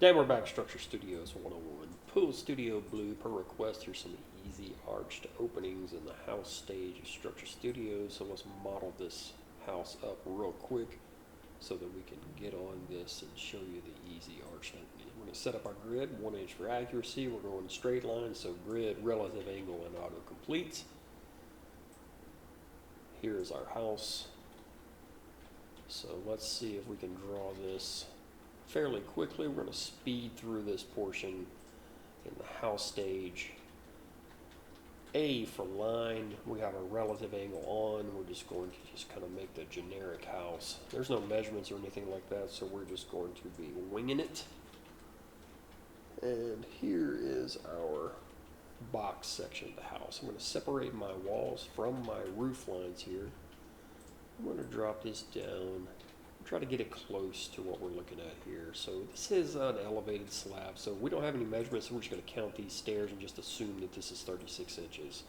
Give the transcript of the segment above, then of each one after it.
Dan, we're back. Structure Studios 101. Pool Studio Blue, per request. Here's some easy arched openings in the house stage of Structure Studios. So let's model this house up real quick so that we can get on this and show you the easy arched opening. We're going to set up our grid, 1 inch for accuracy. We're going straight line, so grid, relative angle, and auto completes. Here is our house. So let's see if we can draw this fairly quickly. We're going to speed through this portion in the house stage. A for line, we have a relative angle on. We're just going to kind of make the generic house. There's no measurements or anything like that, so we're just going to be winging it. And here is our box section of the house. I'm going to separate my walls from my roof lines here. I'm going to drop this down, try to get it close to what we're looking at here. So this is an elevated slab, so we don't have any measurements, so we're just going to count these stairs and just assume that this is 36 inches.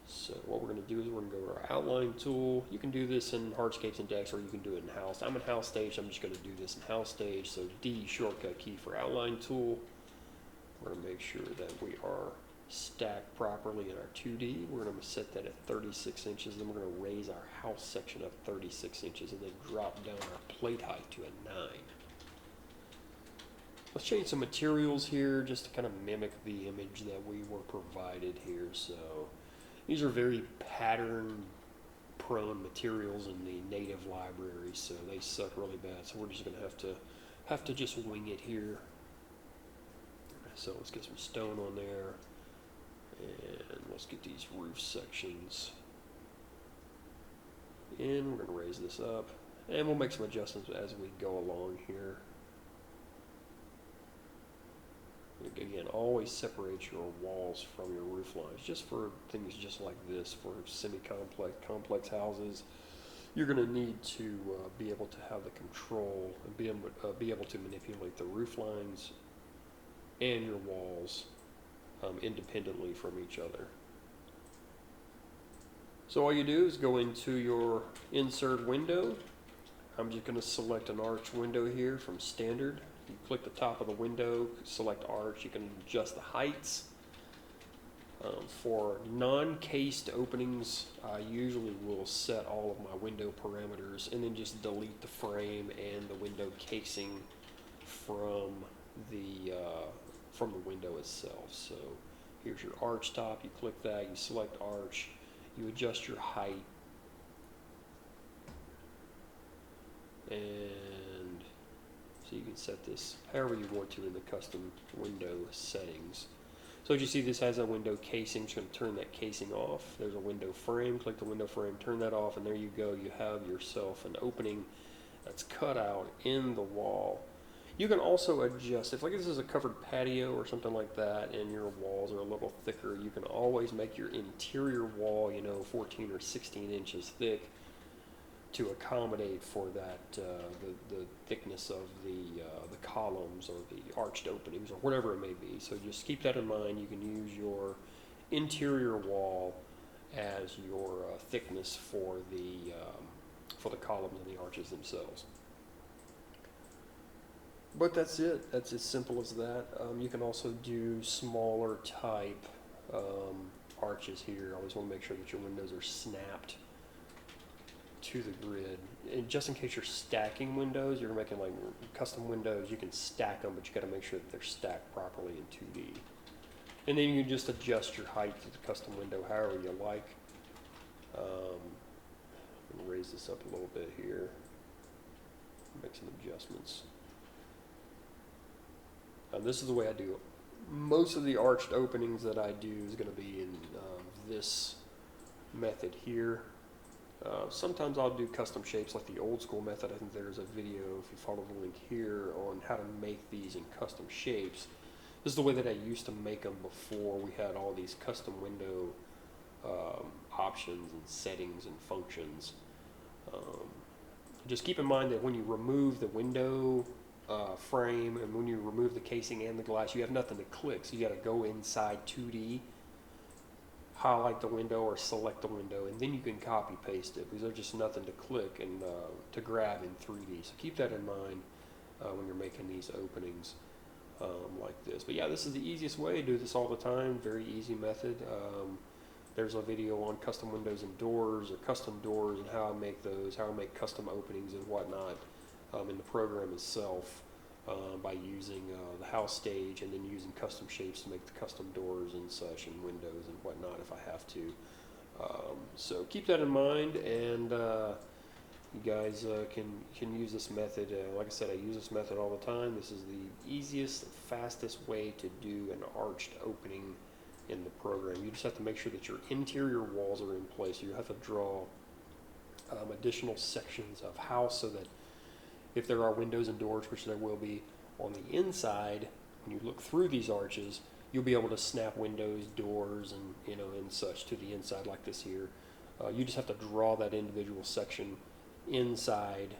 So what we're going to do is we're going to go to our outline tool. You can do this in hardscapes and decks, or you can do it in house. I'm in house stage, so I'm just going to do this in house stage. So D, shortcut key for outline tool. We're going to make sure that we are stacked properly in our 2D. We're going to set that at 36 inches. Then we're going to raise our house section up 36 inches and then drop down our plate height to a 9. Let's change some materials here just to kind of mimic the image that we were provided here. So these are very pattern prone materials in the native library, so they suck really bad. So we're just going to have to just wing it here. So let's get some stone on there. And let's get these roof sections in. We're going to raise this up, and we'll make some adjustments as we go along here. Again, always separate your walls from your roof lines, just for things just like this. For complex houses, you're going to need to be able to have the control and be able to manipulate the roof lines and your walls independently from each other. So all you do is go into your insert window. I'm just going to select an arch window here from standard. You click the top of the window, select arch. You can adjust the heights. For non-cased openings, I usually will set all of my window parameters and then just delete the frame and the window casing from the window itself. So here's your arch top. You click that, you select arch, you adjust your height, and so you can set this however you want to in the custom window settings. So as you see, this has a window casing. I'm just going to turn that casing off. There's a window frame. Click the window frame, turn that off, and there you go. You have yourself an opening that's cut out in the wall. You can also adjust, if like this is a covered patio or something like that and your walls are a little thicker, you can always make your interior wall, 14 or 16 inches thick to accommodate for that, the thickness of the columns or the arched openings or whatever it may be. So just keep that in mind. You can use your interior wall as your thickness for the columns and the arches themselves. But that's it. That's as simple as that. You can also do smaller type arches here. Always want to make sure that your windows are snapped to the grid. And just in case you're stacking windows, you're making like custom windows, you can stack them, but you got to make sure that they're stacked properly in 2D. And then you can just adjust your height to the custom window however you like. I'm going to raise this up a little bit here. Make some adjustments. This is the way I do it. Most of the arched openings that I do is going to be in this method here. Sometimes I'll do custom shapes like the old school method. I think there's a video, if you follow the link here, on how to make these in custom shapes. This is the way that I used to make them before we had all these custom window options and settings and functions. Just keep in mind that when you remove the window frame and when you remove the casing and the glass, you have nothing to click, so you got to go inside 2D, highlight the window or select the window, and then you can copy paste it because there's just nothing to click and to grab in 3D. So keep that in mind. when you're making these openings like this. But yeah, this is the easiest way to do this all the time. Very easy method. There's a video on custom windows and doors, or custom doors, and how I make those, how I make custom openings and whatnot in the program itself by using the house stage, and then using custom shapes to make the custom doors and such, and windows and whatnot if I have to. So keep that in mind, and you guys can use this method. Like I said, I use this method all the time. This is the easiest, fastest way to do an arched opening in the program. You just have to make sure that your interior walls are in place. You have to draw additional sections of house so that if there are windows and doors, which there will be on the inside, when you look through these arches, you'll be able to snap windows, doors, and and such to the inside like this here. You just have to draw that individual section inside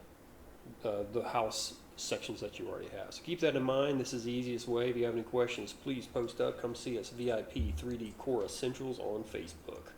the house sections that you already have. So keep that in mind. This is the easiest way. If you have any questions, please post up. Come see us, VIP 3D Core Essentials on Facebook.